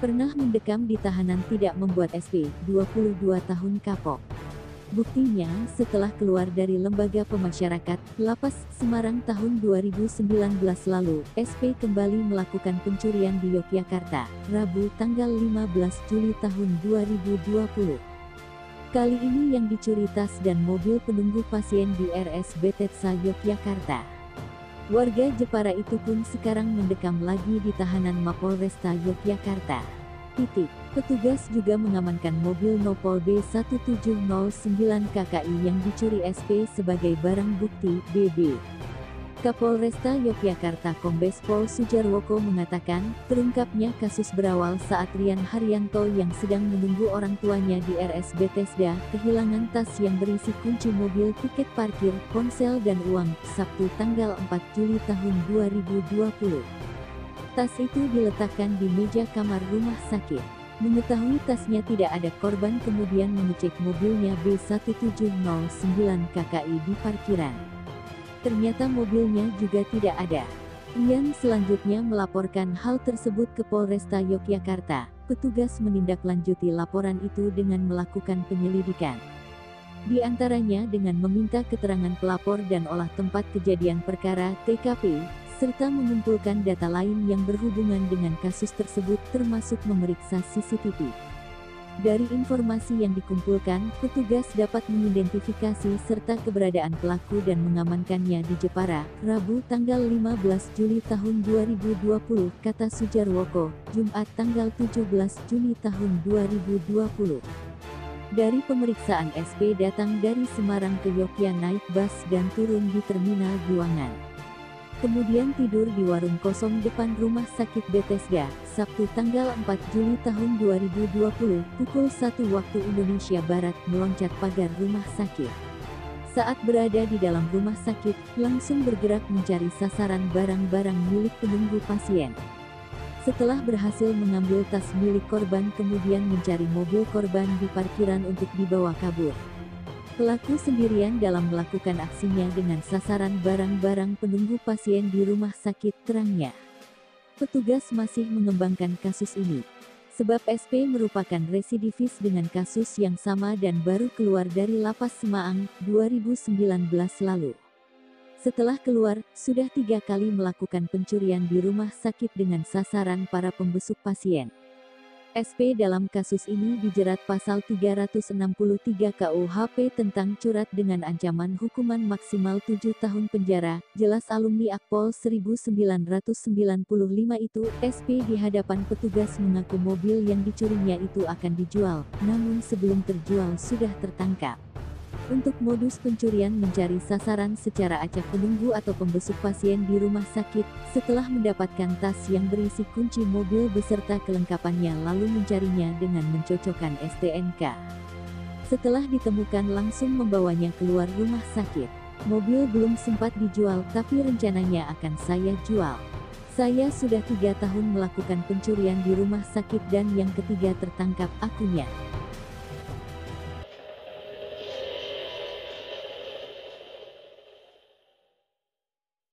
Pernah mendekam di tahanan tidak membuat SP, 22 tahun kapok. Buktinya, setelah keluar dari Lembaga Pemasyarakatan, Lapas Semarang tahun 2019 lalu, SP kembali melakukan pencurian di Yogyakarta, Rabu tanggal 15 Juli tahun 2020. Kali ini yang dicuri tas dan mobil penunggu pasien di RS Betetsa Yogyakarta. Warga Jepara itu pun sekarang mendekam lagi di tahanan Mapolresta Yogyakarta. Petugas juga mengamankan mobil Nopol B1709 KKI yang dicuri SP sebagai barang bukti BB. Kapolresta Yogyakarta Kombes Pol Sujarwoko mengatakan, terungkapnya kasus berawal saat Rian Haryanto yang sedang menunggu orang tuanya di RS Bethesda, kehilangan tas yang berisi kunci mobil, tiket parkir, ponsel dan uang, Sabtu tanggal 4 Juli tahun 2020. Tas itu diletakkan di meja kamar rumah sakit. Mengetahui tasnya tidak ada korban kemudian mengecek mobilnya B1709 KKI di parkiran. Ternyata mobilnya juga tidak ada. Rian selanjutnya melaporkan hal tersebut ke Polresta Yogyakarta. Petugas menindaklanjuti laporan itu dengan melakukan penyelidikan. Di antaranya dengan meminta keterangan pelapor dan olah tempat kejadian perkara (TKP), serta mengumpulkan data lain yang berhubungan dengan kasus tersebut termasuk memeriksa CCTV. Dari informasi yang dikumpulkan, petugas dapat mengidentifikasi serta keberadaan pelaku dan mengamankannya di Jepara, Rabu tanggal 15 Juli tahun 2020, kata Sujarwoko, Jumat tanggal 17 Juni tahun 2020. Dari pemeriksaan SP datang dari Semarang ke Yogyakarta naik bus dan turun di Terminal Guangan. Kemudian tidur di warung kosong depan rumah sakit Bethesda, Sabtu tanggal 4 Juli tahun 2020, pukul 1 waktu Indonesia Barat, meloncat pagar rumah sakit. Saat berada di dalam rumah sakit, langsung bergerak mencari sasaran barang-barang milik penunggu pasien. Setelah berhasil mengambil tas milik korban kemudian mencari mobil korban di parkiran untuk dibawa kabur. Pelaku sendirian dalam melakukan aksinya dengan sasaran barang-barang penunggu pasien di rumah sakit, terangnya. Petugas masih mengembangkan kasus ini. Sebab SP merupakan residivis dengan kasus yang sama dan baru keluar dari Lapas Semarang, 2019 lalu. Setelah keluar, sudah 3 kali melakukan pencurian di rumah sakit dengan sasaran para pembesuk pasien. SP dalam kasus ini dijerat pasal 363 KUHP tentang curat dengan ancaman hukuman maksimal 7 tahun penjara, jelas alumni Akpol 1995 itu. SP di hadapan petugas mengaku mobil yang dicurinya itu akan dijual, namun sebelum terjual sudah tertangkap. Untuk modus pencurian mencari sasaran secara acak penunggu atau pembesuk pasien di rumah sakit, setelah mendapatkan tas yang berisi kunci mobil beserta kelengkapannya lalu mencarinya dengan mencocokkan STNK. Setelah ditemukan langsung membawanya keluar rumah sakit. Mobil belum sempat dijual tapi rencananya akan saya jual. Saya sudah 3 tahun melakukan pencurian di rumah sakit dan yang ketiga tertangkap, akunya.